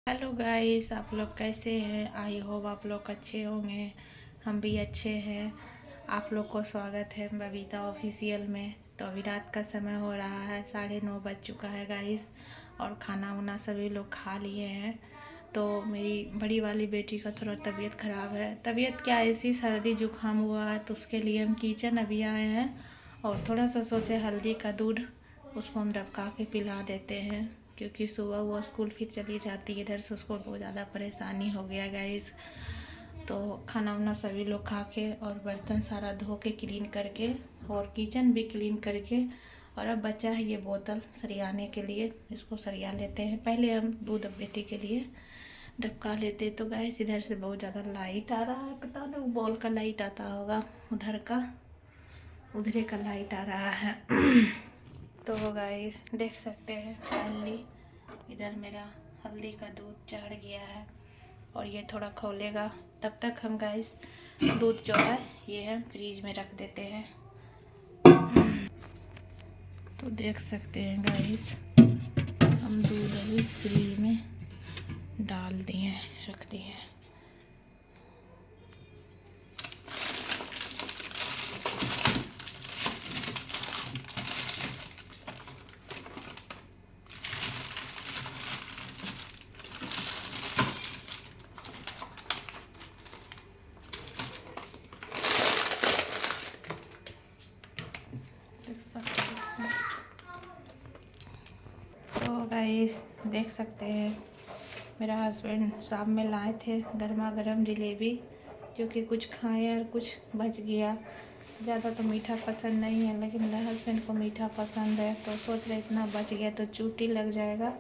Hello guys, आप लोग कैसे हैं? आई होप आप लोग अच्छे होंगे। हम भी अच्छे हैं। आप लोग को स्वागत है बबीता ऑफिशियल में। तो अभी रात का समय हो रहा है, 9:30 बज चुका है गाइस। और खाना वाना सभी लोग खा लिए हैं। तो मेरी बड़ी वाली बेटी का थोड़ा तबीयत ख़राब है। तबीयत क्या, ऐसी सर्दी जुकाम हुआ है, तो उसके लिए हम किचन अभी आए हैं। और थोड़ा सा सोचे हल्दी का दूध उसको हम डबका के पिला देते हैं, क्योंकि सुबह वो स्कूल फिर चली जाती है, इधर से उसको बहुत ज़्यादा परेशानी हो गया गाइस। तो खाना वाना सभी लोग खा के और बर्तन सारा धो के क्लीन करके और किचन भी क्लीन करके, और अब बचा है ये बोतल सरियाने के लिए। इसको सरिया लेते हैं। पहले हम दूध बेटी के लिए डबका लेते। तो गाइस इधर से बहुत ज़्यादा लाइट आ रहा है, पता नहीं वो बॉल का लाइट आता होगा, उधर का उधरे का लाइट आ रहा है। तो गाइस देख सकते हैं फाइनली इधर मेरा हल्दी का दूध चढ़ गया है और ये थोड़ा खौलेगा। तब तक हम गाइस दूध जो है ये हम फ्रीज में रख देते हैं। तो देख सकते हैं गाइस हम दूध अभी फ्रीज में डाल दिए, रख दिए। देख सकते हैं। तो गाइस देख सकते हैं मेरा हस्बैंड शाम में लाए थे गर्मा गर्म जलेबी, क्योंकि कुछ खाए और कुछ बच गया। ज़्यादा तो मीठा पसंद नहीं है, लेकिन मेरे हस्बैंड को मीठा पसंद है, तो सोच रहे इतना बच गया तो चूटी लग जाएगा।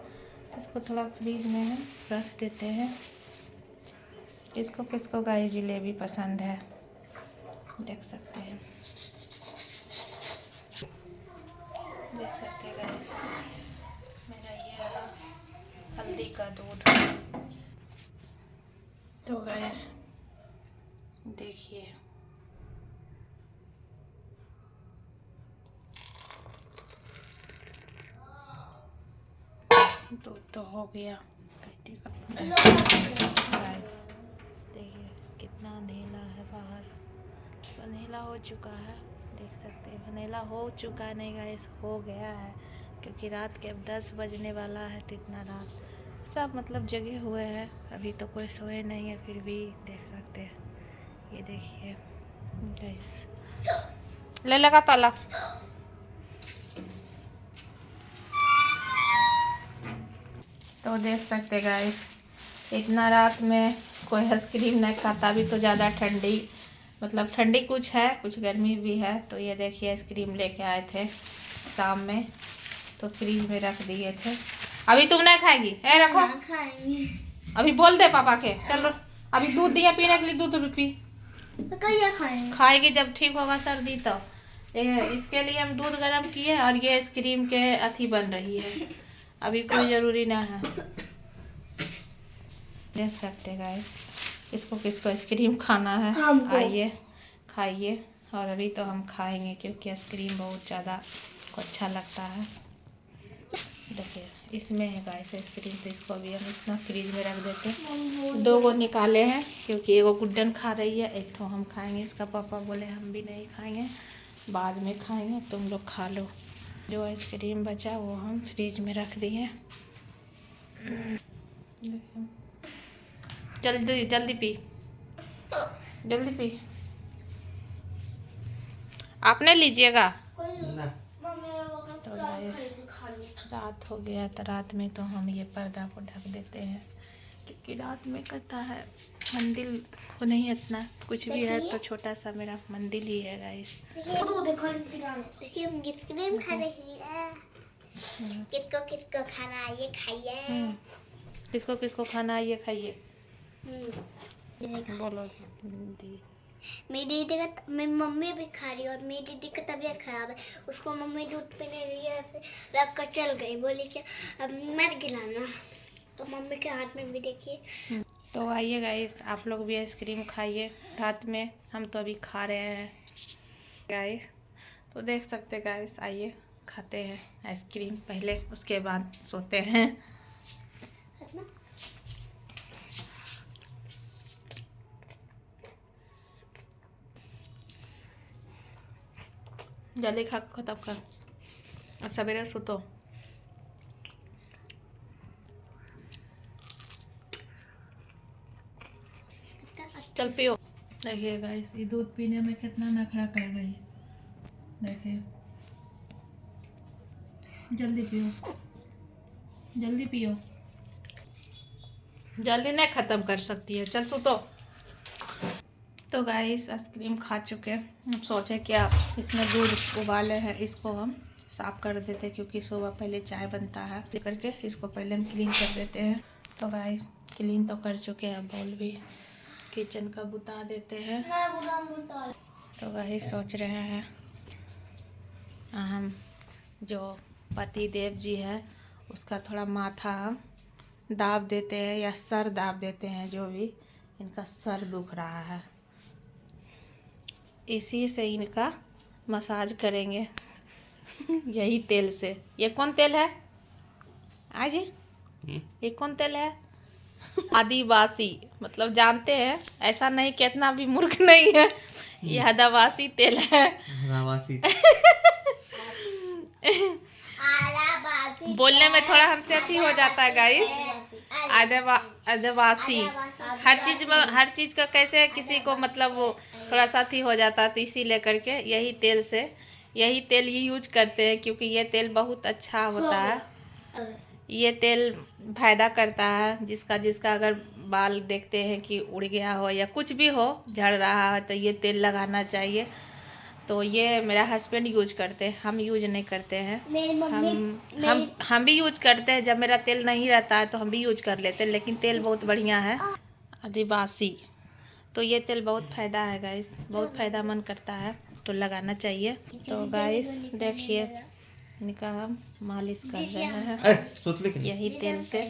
इसको थोड़ा फ्रीज में हम रख देते हैं। किसको किसको गाइस जलेबी पसंद है, देख सकते हैं। देख सकते हैं गाइस मेरा ये रहा हल्दी का दूध। तो गाइस देखिए दूध तो हो गया। गाइस देखिए कितना अंधेला है बाहर, अंधेला हो चुका है। देख सकते हैं अंधेला हो चुका है, नहीं गाइस हो गया है, क्योंकि रात के अब 10 बजने वाला है। तो इतना रात सब मतलब जगे हुए हैं, अभी तो कोई सोए नहीं है, फिर भी देख सकते हैं। ये देखिए गाइस, ले लगा ताला। तो देख सकते गाइस इतना रात में कोई आइसक्रीम नहीं खाता। अभी तो ज़्यादा ठंडी, मतलब ठंडी कुछ है, कुछ गर्मी भी है। तो ये देखिए आइसक्रीम लेके आए थे शाम में, तो फ्रीज में रख दिए थे। अभी तुम नहीं खाएगी? ए रखो, खाएंगी। अभी बोल दे पापा के, चलो अभी दूध दिया पीने के लिए, दूध भी पी। खाएगी जब ठीक होगा सर्दी तो। इसके लिए हम दूध गर्म किए और ये आइसक्रीम के अथी बन रही है, अभी कोई ज़रूरी ना है। देख सकते गाइस इसको किसको आइसक्रीम खाना है, आइए खाइए। और अभी तो हम खाएंगे, क्योंकि आइसक्रीम बहुत ज़्यादा को अच्छा लगता है। देखिए इसमें है गाइस आइसक्रीम, तो इसको अभी हम इतना फ्रीज में रख देते हैं। 2 गो निकाले हैं, क्योंकि एगो गुड्डन खा रही है, एक तो हम खाएंगे। इसका पापा बोले हम भी नहीं खाएंगे, बाद में खाएंगे, तुम लोग खा लो। जो आइसक्रीम बचा वो हम फ्रीज में रख दिए। जल्दी जल्दी पी, जल्दी पी। आपने लीजिएगा। तो रात हो गया, तो रात में तो हम ये पर्दा को ढक देते हैं, क्योंकि रात में कहता है मंदिर को नहीं, इतना कुछ भी है तो छोटा सा मेरा मंदिर ही है गाइस। देखिए हम आइसक्रीम खा रही है। किसको खाना आइए खाइए। किसको किसको खाना आइए खाइए। बोलो दी। मेरी मम्मी भी खा रही है, और मेरी दीदी की तबीयत खराब है। उसको मम्मी दूध पीने के लिए रख कर चल गई, बोली कि अब मत गिलाना। तो मम्मी के हाथ में भी देखिए। तो आइए गाइस आप लोग भी आइसक्रीम खाइए रात में, हम तो अभी खा रहे हैं गाइस। तो देख सकते गाइस, आइए खाते हैं आइसक्रीम पहले, उसके बाद सोते हैं। जल्दी खा के खत्म कर और सवेरे सुतो। चल पियो। देखिए गाइस, ये दूध पीने में कितना नखरा कर रही है। देखिए, जल्दी पियो, जल्दी पियो। जल्दी नहीं ख़त्म कर सकती है, चल सुतो। तो गाइस, आइसक्रीम खा चुके हैं। अब सोचे क्या इसमें दूध उबाले हैं, इसको हम साफ़ कर देते हैं, क्योंकि सुबह पहले चाय बनता है। तो करके इसको पहले हम क्लीन कर देते हैं। तो गाइस, क्लीन तो कर चुके हैं, बॉल भी किचन का बुता देते हैं। तो गाइस, सोच रहे हैं हम जो पति देव जी है उसका थोड़ा माथा हम दाब देते हैं या सर दाब देते हैं, जो भी इनका सर दुख रहा है, इसी से इनका मसाज करेंगे यही तेल से। ये कौन तेल है आज? ये कौन तेल है? आदिवासी, मतलब जानते हैं, ऐसा नहीं कि इतना भी मूर्ख नहीं है। ये आदिवासी तेल है। बोलने में थोड़ा हमसे अति हो जाता है गाइस। आदिवासी हर चीज का कैसे किसी को मतलब वो थोड़ा सा अति हो जाता है, तो इसी लेकर के यही तेल ये यूज करते हैं, क्योंकि ये तेल बहुत अच्छा होता है। ये तेल फायदा करता है। जिसका अगर बाल देखते हैं कि उड़ गया हो या कुछ भी हो, झड़ रहा है, तो ये तेल लगाना चाहिए। तो ये मेरा हस्बैंड यूज करते हैं, हम यूज नहीं करते हैं। हम भी यूज करते हैं, जब मेरा तेल नहीं रहता है तो हम भी यूज कर लेते हैं, लेकिन तेल बहुत बढ़िया है आदिवासी। तो ये तेल बहुत फ़ायदा है गाइस, बहुत फ़ायदामंद करता है, तो लगाना चाहिए। तो गाइस देखिए, इनका हम मालिश कर रहे हैं यही तेल से।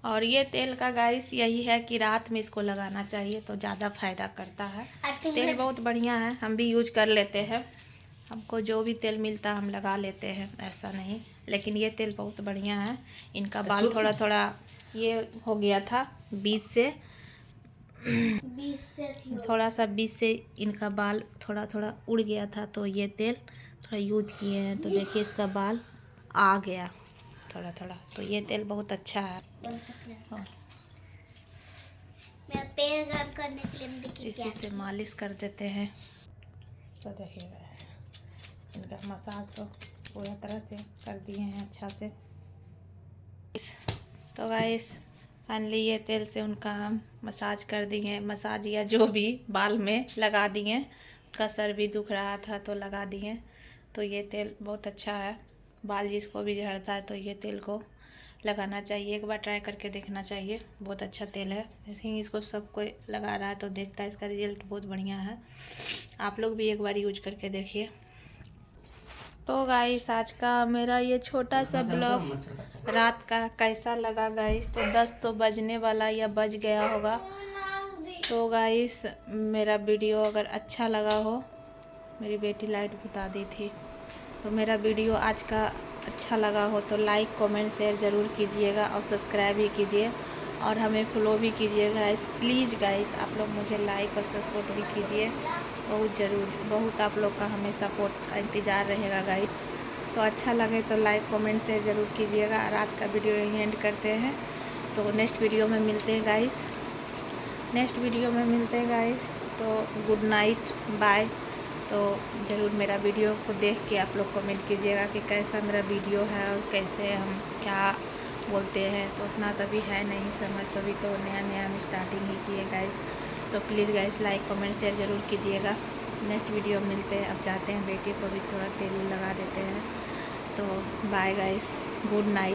और ये तेल का गाइस यही है कि रात में इसको लगाना चाहिए, तो ज़्यादा फायदा करता है। तेल बहुत बढ़िया है, हम भी यूज कर लेते हैं। हमको जो भी तेल मिलता है हम लगा लेते हैं, ऐसा नहीं। लेकिन ये तेल बहुत बढ़िया है। इनका बाल थोड़ा थोड़ा ये हो गया था बीच से इनका बाल थोड़ा थोड़ा उड़ गया था, तो ये तेल थोड़ा यूज किए हैं, तो देखिए इसका बाल आ गया थोड़ा थोड़ा। तो ये तेल बहुत अच्छा है। इसी से मालिश कर देते हैं। तो देखिए इनका मसाज तो पूरा तरह से कर दिए हैं अच्छा से। तो गाइस फाइनली ये तेल से उनका हम मसाज कर दिए, मसाज या जो भी बाल में लगा दिए। उनका सर भी दुख रहा था तो लगा दिए। तो ये तेल बहुत अच्छा है, बाल जिसको भी झड़ता है तो ये तेल को लगाना चाहिए, एक बार ट्राई करके देखना चाहिए। बहुत अच्छा तेल है, आई थिंक इसको सब कोई लगा रहा है तो देखता है, इसका रिजल्ट बहुत बढ़िया है। आप लोग भी एक बार यूज करके देखिए। तो गाइस आज का मेरा ये छोटा सा ब्लॉग रात का कैसा लगा गाइस? तो 10 तो बजने वाला या बज गया होगा। तो गाइस मेरा वीडियो अगर अच्छा लगा हो, मेरी बेटी लाइट बुता दी थी, तो मेरा वीडियो आज का अच्छा लगा हो तो लाइक कमेंट शेयर ज़रूर कीजिएगा और सब्सक्राइब भी कीजिए और हमें फॉलो भी कीजिएगा गाइस। प्लीज़ गाइस आप लोग मुझे लाइक और सपोर्ट भी कीजिए, बहुत ज़रूर, बहुत आप लोग का हमें सपोर्ट का इंतज़ार रहेगा गाइस। तो अच्छा लगे तो लाइक कमेंट शेयर ज़रूर कीजिएगा। रात का वीडियो यहीं एंड करते हैं, तो नेक्स्ट वीडियो में मिलते हैं गाइस। तो गुड नाइट, बाय। तो ज़रूर मेरा वीडियो को देख के आप लोग कमेंट कीजिएगा कि कैसा मेरा वीडियो है और कैसे हम क्या बोलते हैं। तो उतना तभी है नहीं समझ, तभी तो नया हम स्टार्टिंग ही किए गाइस। तो please guys like comment share ज़रूर कीजिएगा। नेक्स्ट वीडियो मिलते हैं। अब जाते हैं, बेटी को भी थोड़ा तेल लगा देते हैं। तो बाय गाइस, गुड नाइट।